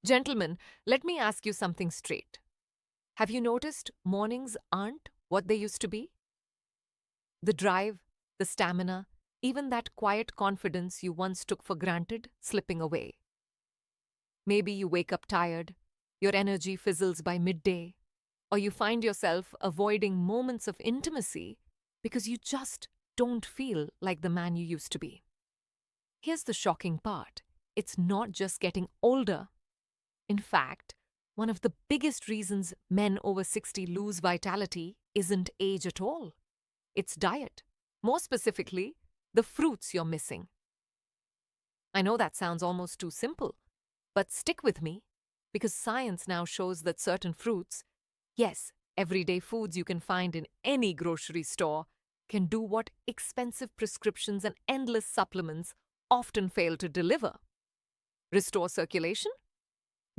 Gentlemen, let me ask you something straight. Have you noticed mornings aren't what they used to be? The drive, the stamina, even that quiet confidence you once took for granted slipping away. Maybe you wake up tired, your energy fizzles by midday, or you find yourself avoiding moments of intimacy because you just don't feel like the man you used to be. Here's the shocking part. It's not just getting older. In fact, one of the biggest reasons men over 60 lose vitality isn't age at all. It's diet. More specifically, the fruits you're missing. I know that sounds almost too simple, but stick with me, because science now shows that certain fruits, yes, everyday foods you can find in any grocery store, can do what expensive prescriptions and endless supplements often fail to deliver. Restore circulation,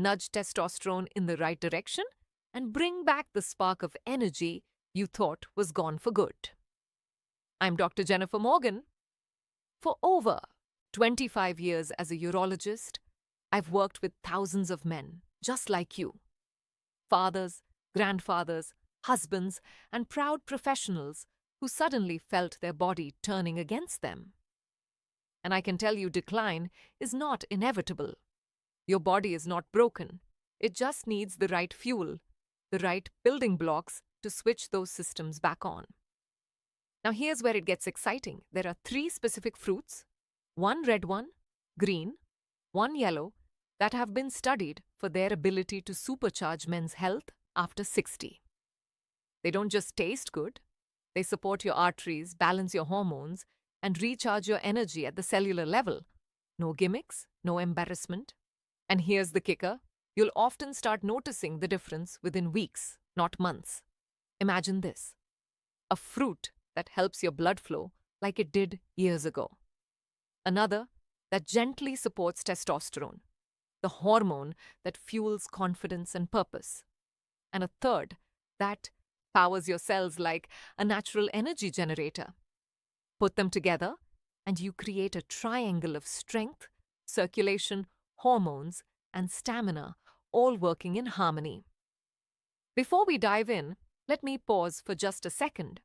nudge testosterone in the right direction, and bring back the spark of energy you thought was gone for good. I'm Dr. Jennifer Morgan. For over 25 years as a urologist, I've worked with thousands of men just like you. Fathers, grandfathers, husbands, and proud professionals who suddenly felt their body turning against them. And I can tell you decline is not inevitable. Your body is not broken. It just needs the right fuel, the right building blocks to switch those systems back on. Now here's where it gets exciting. There are 3 specific fruits, one red one, green, one yellow, that have been studied for their ability to supercharge men's health after 60. They don't just taste good, they support your arteries, balance your hormones, and recharge your energy at the cellular level. No gimmicks, no embarrassment. And here's the kicker. You'll often start noticing the difference within weeks, not months. Imagine this. A fruit that helps your blood flow like it did years ago. Another that gently supports testosterone, the hormone that fuels confidence and purpose. And a third that powers your cells like a natural energy generator. Put them together, and you create a triangle of strength, circulation, hormones, and stamina, all working in harmony. Before we dive in, let me pause for just a second.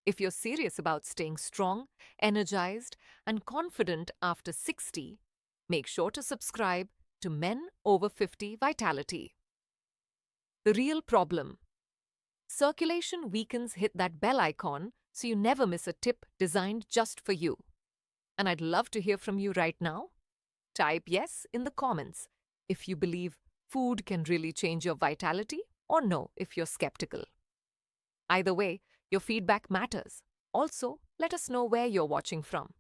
If you're serious about staying strong, energized, and confident after 60, make sure to subscribe to Men Over 50 Vitality. The real problem. Circulation weakens. Hit that bell icon so you never miss a tip designed just for you. And I'd love to hear from you right now. Type yes in the comments if you believe food can really change your vitality, or no if you're skeptical. Either way, your feedback matters. Also, let us know where you're watching from.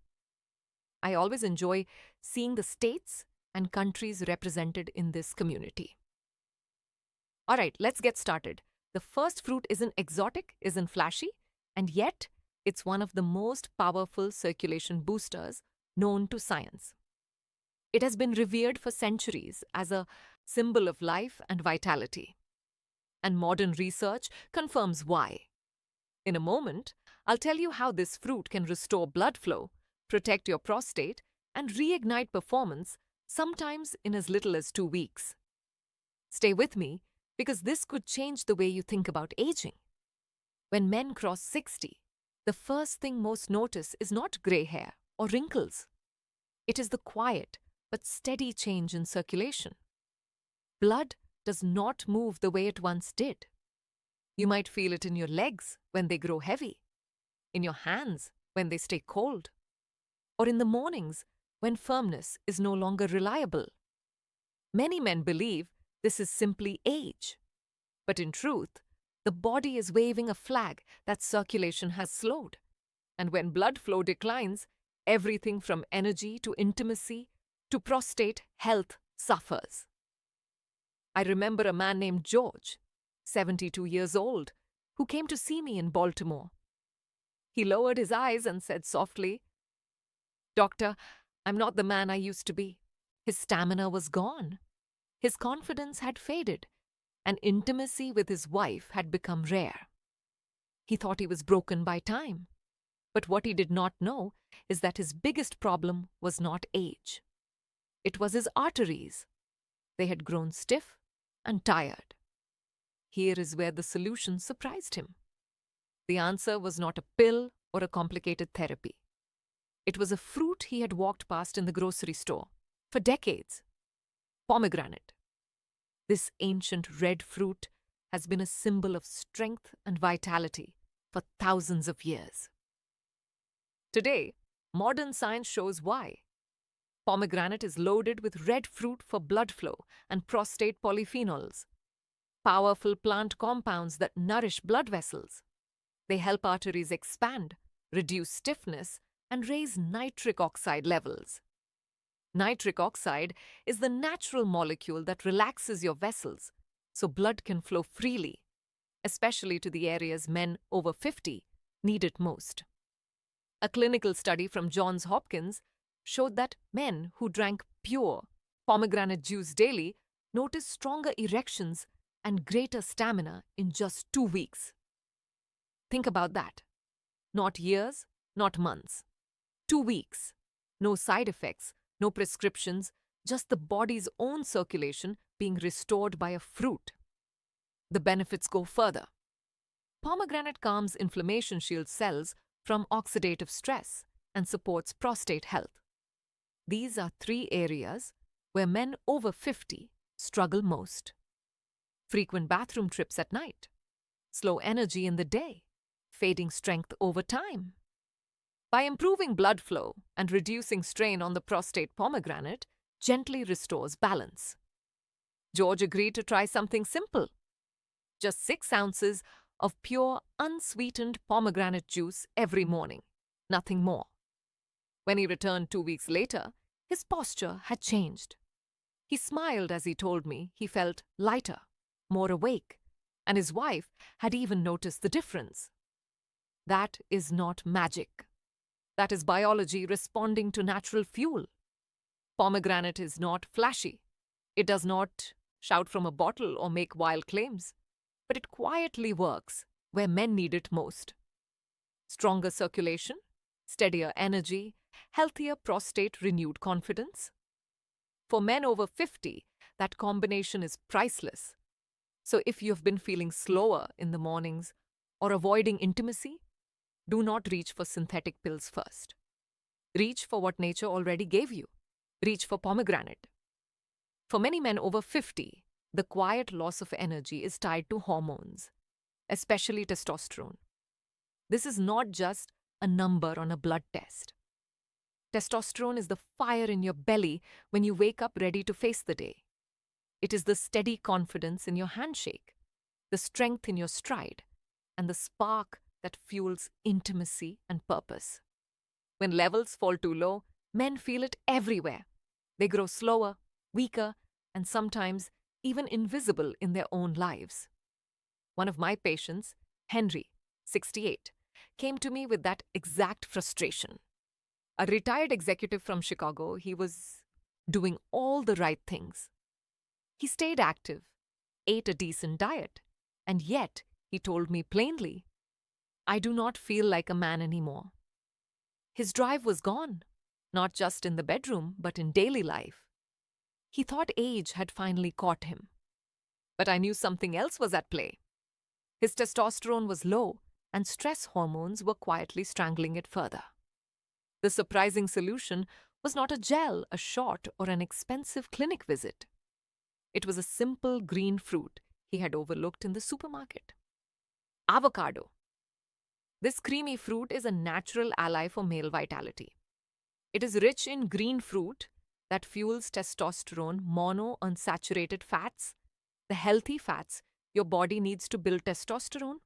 I always enjoy seeing the states and countries represented in this community. Alright, let's get started. The first fruit isn't exotic, isn't flashy, and yet it's one of the most powerful circulation boosters known to science. It has been revered for centuries as a symbol of life and vitality. And modern research confirms why. In a moment, I'll tell you how this fruit can restore blood flow, protect your prostate, and reignite performance, sometimes in as little as 2 weeks. Stay with me, because this could change the way you think about aging. When men cross 60, the first thing most notice is not grey hair or wrinkles. It is the quiet but steady change in circulation. Blood does not move the way it once did. You might feel it in your legs when they grow heavy, in your hands when they stay cold, or in the mornings when firmness is no longer reliable. Many men believe this is simply age. But in truth, the body is waving a flag that circulation has slowed. And when blood flow declines, everything from energy to intimacy to prostate health suffers. I remember a man named George, 72 years old, who came to see me in Baltimore. He lowered his eyes and said softly, "Doctor, I'm not the man I used to be." His stamina was gone. His confidence had faded, and intimacy with his wife had become rare. He thought he was broken by time. But what he did not know is that his biggest problem was not age. It was his arteries. They had grown stiff and tired. Here is where the solution surprised him. The answer was not a pill or a complicated therapy. It was a fruit he had walked past in the grocery store for decades. Pomegranate. This ancient red fruit has been a symbol of strength and vitality for thousands of years. Today, modern science shows why. Pomegranate is loaded with red fruit for blood flow and prostate polyphenols, powerful plant compounds that nourish blood vessels. They help arteries expand, reduce stiffness, and raise nitric oxide levels. Nitric oxide is the natural molecule that relaxes your vessels so blood can flow freely, especially to the areas men over 50 need it most. A clinical study from Johns Hopkins showed that men who drank pure pomegranate juice daily noticed stronger erections and greater stamina in just 2 weeks. Think about that. Not years, not months. 2 weeks. No side effects, no prescriptions, just the body's own circulation being restored by a fruit. The benefits go further. Pomegranate calms inflammation shield cells from oxidative stress and supports prostate health. These are 3 areas where men over 50 struggle most. Frequent bathroom trips at night, slow energy in the day, fading strength over time. By improving blood flow and reducing strain on the prostate, pomegranate gently restores balance. George agreed to try something simple. Just 6 ounces of pure, unsweetened pomegranate juice every morning, nothing more. When he returned 2 weeks later, his posture had changed. He smiled as he told me he felt lighter, more awake, and his wife had even noticed the difference. That is not magic. That is biology responding to natural fuel. Pomegranate is not flashy. It does not shout from a bottle or make wild claims, but it quietly works where men need it most. Stronger circulation, steadier energy, healthier prostate, renewed confidence. For men over 50, that combination is priceless. So if you have been feeling slower in the mornings or avoiding intimacy, do not reach for synthetic pills first. Reach for what nature already gave you. Reach for pomegranate. For many men over 50, the quiet loss of energy is tied to hormones, especially testosterone. This is not just a number on a blood test. Testosterone is the fire in your belly when you wake up ready to face the day. It is the steady confidence in your handshake, the strength in your stride, and the spark that fuels intimacy and purpose. When levels fall too low, men feel it everywhere. They grow slower, weaker, and sometimes even invisible in their own lives. One of my patients, Henry, 68, came to me with that exact frustration. A retired executive from Chicago, he was doing all the right things. He stayed active, ate a decent diet, and yet he told me plainly, "I do not feel like a man anymore." His drive was gone, not just in the bedroom, but in daily life. He thought age had finally caught him. But I knew something else was at play. His testosterone was low, and stress hormones were quietly strangling it further. The surprising solution was not a gel, a shot, or an expensive clinic visit. It was a simple green fruit he had overlooked in the supermarket. Avocado. This creamy fruit is a natural ally for male vitality. It is rich in green fruit that fuels testosterone, monounsaturated fats, the healthy fats your body needs to build testosterone.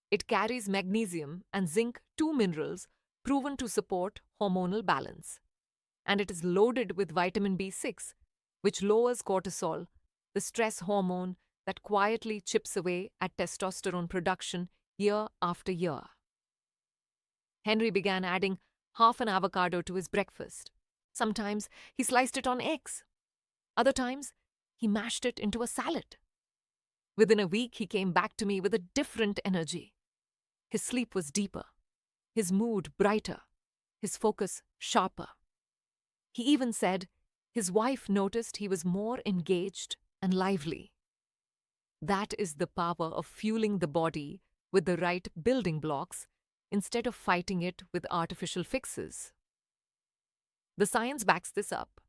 It carries magnesium and zinc, 2 minerals proven to support hormonal balance. And it is loaded with vitamin B6, which lowers cortisol, the stress hormone that quietly chips away at testosterone production year after year. Henry began adding half an avocado to his breakfast. Sometimes he sliced it on eggs. Other times, he mashed it into a salad. Within a week, he came back to me with a different energy. His sleep was deeper, his mood brighter, his focus sharper. He even said His wife noticed he was more engaged and lively. That is the power of fueling the body with the right building blocks instead of fighting it with artificial fixes. The science backs this up.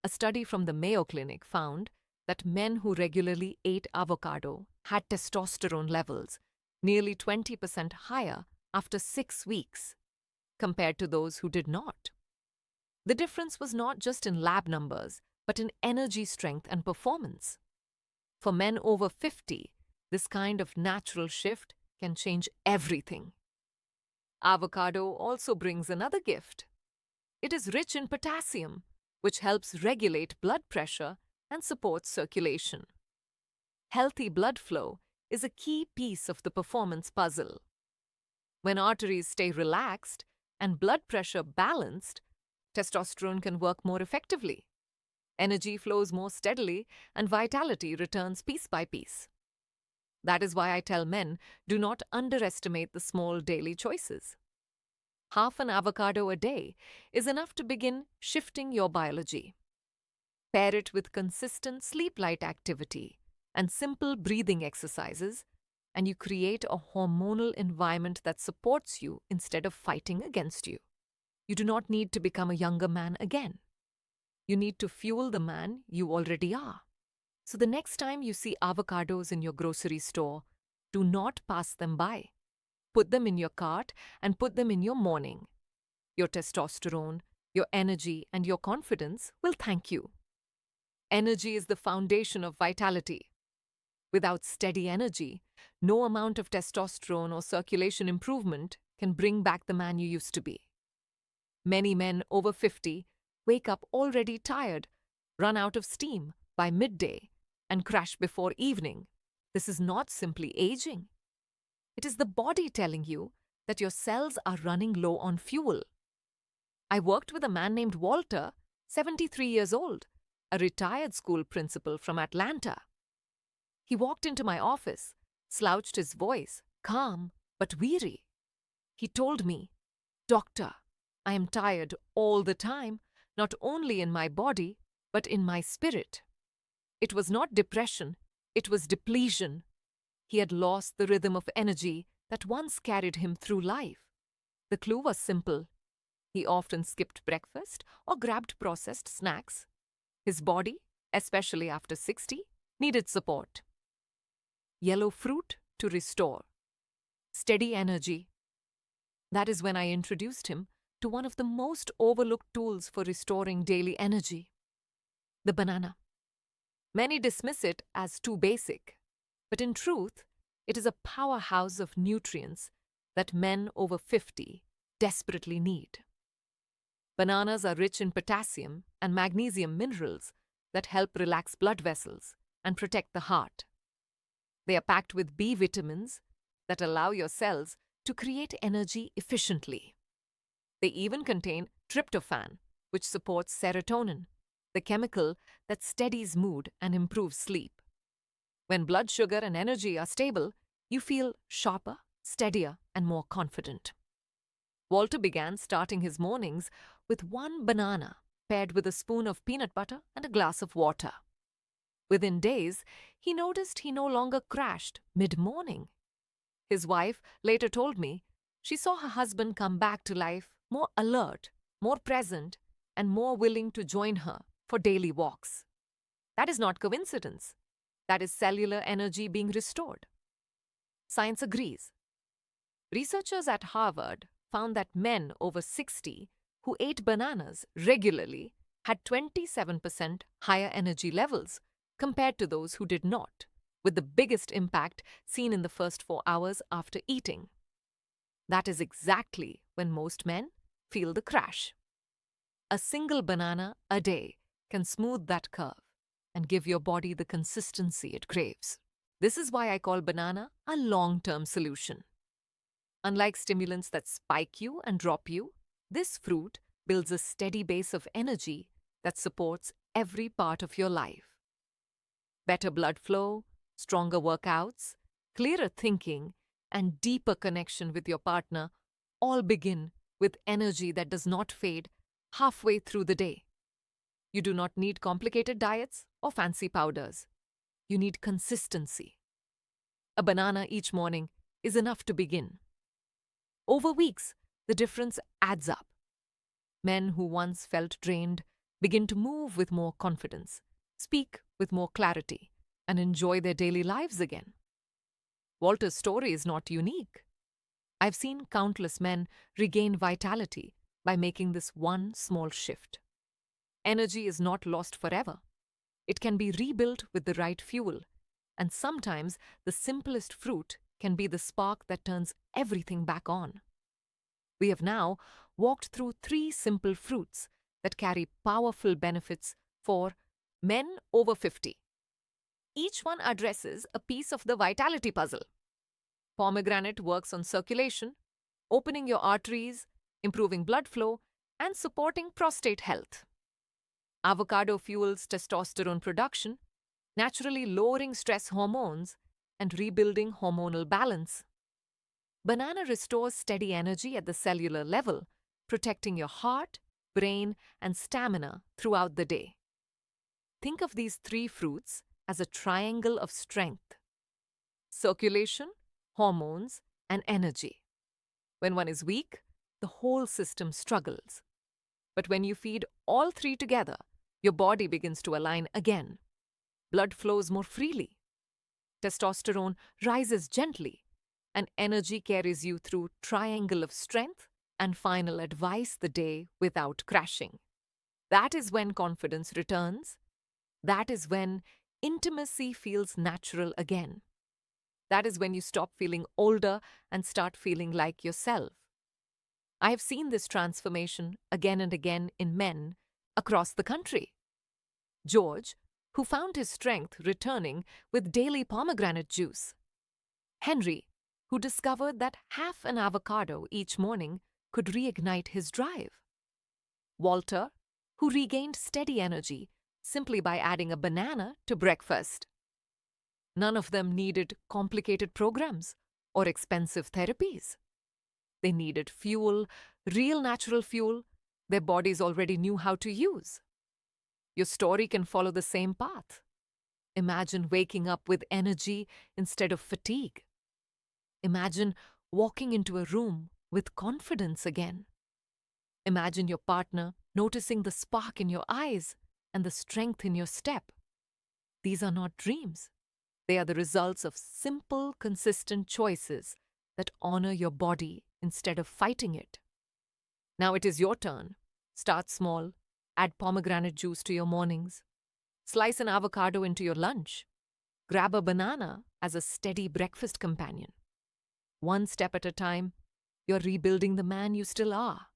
A study from the Mayo Clinic found that men who regularly ate avocado had testosterone levels nearly 20% higher after 6 weeks compared to those who did not. The difference was not just in lab numbers, but in energy strength and performance. For men over 50, this kind of natural shift can change everything. Avocado also brings another gift. It is rich in potassium, which helps regulate blood pressure and supports circulation. Healthy blood flow is a key piece of the performance puzzle. When arteries stay relaxed and blood pressure balanced, testosterone can work more effectively. Energy flows more steadily and vitality returns piece by piece. That is why I tell men, do not underestimate the small daily choices. Half an avocado a day is enough to begin shifting your biology. Pair it with consistent sleep-light activity and simple breathing exercises, and you create a hormonal environment that supports you instead of fighting against you. You do not need to become a younger man again. You need to fuel the man you already are. So the next time you see avocados in your grocery store, do not pass them by. Put them in your cart and put them in your morning. Your testosterone, your energy, and your confidence will thank you. Energy is the foundation of vitality. Without steady energy, no amount of testosterone or circulation improvement can bring back the man you used to be. Many men over 50 wake up already tired, run out of steam by midday, and crash before evening. This is not simply aging. It is the body telling you that your cells are running low on fuel. I worked with a man named Walter, 73 years old, a retired school principal from Atlanta. He walked into my office, slouched his voice, calm but weary. He told me, "Doctor, I am tired all the time, not only in my body, but in my spirit." It was not depression, it was depletion. He had lost the rhythm of energy that once carried him through life. The clue was simple. He often skipped breakfast or grabbed processed snacks. His body, especially after 60, needed support. Yellow fruit to restore. Steady energy. That is when I introduced him to one of the most overlooked tools for restoring daily energy: the banana. Many dismiss it as too basic, but in truth, it is a powerhouse of nutrients that men over 50 desperately need. Bananas are rich in potassium and magnesium minerals that help relax blood vessels and protect the heart. They are packed with B vitamins that allow your cells to create energy efficiently. They even contain tryptophan, which supports serotonin, the chemical that steadies mood and improves sleep. When blood sugar and energy are stable, you feel sharper, steadier, and more confident. Walter began starting his mornings with one banana paired with a spoon of peanut butter and a glass of water. Within days, he noticed he no longer crashed mid-morning. His wife later told me she saw her husband come back to life more alert, more present, and more willing to join her for daily walks. That is not coincidence. That is cellular energy being restored. Science agrees. Researchers at Harvard found that men over 60 who ate bananas regularly had 27% higher energy levels compared to those who did not, with the biggest impact seen in the first 4 hours after eating. That is exactly when most men feel the crash. A single banana a day can smooth that curve and give your body the consistency it craves. This is why I call banana a long-term solution. Unlike stimulants that spike you and drop you, this fruit builds a steady base of energy that supports every part of your life. Better blood flow, stronger workouts, clearer thinking, and deeper connection with your partner all begin with energy that does not fade halfway through the day. You do not need complicated diets or fancy powders. You need consistency. A banana each morning is enough to begin. Over weeks, the difference adds up. Men who once felt drained begin to move with more confidence, speak with more clarity, and enjoy their daily lives again. Walter's story is not unique. I've seen countless men regain vitality by making this one small shift. Energy is not lost forever. It can be rebuilt with the right fuel, and sometimes the simplest fruit can be the spark that turns everything back on. We have now walked through 3 simple fruits that carry powerful benefits for men over 50. Each one addresses a piece of the vitality puzzle. Pomegranate works on circulation, opening your arteries, improving blood flow, and supporting prostate health. Avocado fuels testosterone production, naturally lowering stress hormones and rebuilding hormonal balance. Banana restores steady energy at the cellular level, protecting your heart, brain, and stamina throughout the day. Think of these 3 fruits as a triangle of strength: circulation, hormones, and energy. When one is weak, the whole system struggles. But when you feed all 3 together, your body begins to align again. Blood flows more freely. Testosterone rises gently, and energy carries you through triangle of strength and final advice the day without crashing. That is when confidence returns. That is when intimacy feels natural again. That is when you stop feeling older and start feeling like yourself. I have seen this transformation again and again in men across the country. George, who found his strength returning with daily pomegranate juice. Henry, who discovered that half an avocado each morning could reignite his drive. Walter, who regained steady energy simply by adding a banana to breakfast. None of them needed complicated programs or expensive therapies. They needed fuel, real natural fuel, their bodies already knew how to use. Your story can follow the same path. Imagine waking up with energy instead of fatigue. Imagine walking into a room with confidence again. Imagine your partner noticing the spark in your eyes and the strength in your step. These are not dreams. They are the results of simple, consistent choices that honor your body instead of fighting it. Now it is your turn. Start small. Add pomegranate juice to your mornings. Slice an avocado into your lunch. Grab a banana as a steady breakfast companion. One step at a time, you're rebuilding the man you still are.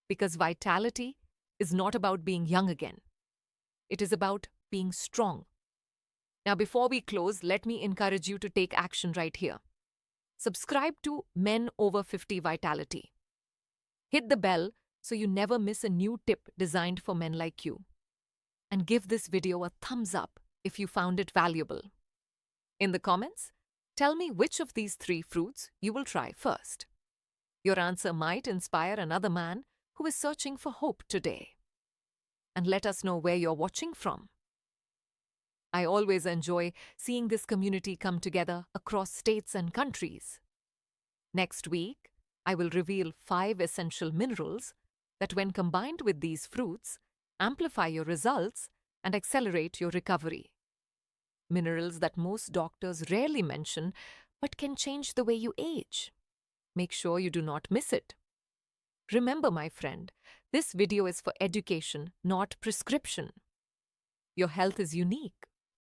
Because vitality is not about being young again. It is about being strong. Now, before we close, let me encourage you to take action right here. Subscribe to Men Over 50 Vitality. Hit the bell so you never miss a new tip designed for men like you. And give this video a thumbs up if you found it valuable. In the comments, tell me which of these 3 fruits you will try first. Your answer might inspire another man who is searching for hope today. And let us know where you're watching from. I always enjoy seeing this community come together across states and countries. Next week, I will reveal 5 essential minerals that, when combined with these fruits, amplify your results and accelerate your recovery. Minerals that most doctors rarely mention but can change the way you age. Make sure you do not miss it. Remember, my friend, this video is for education, not prescription. Your health is unique.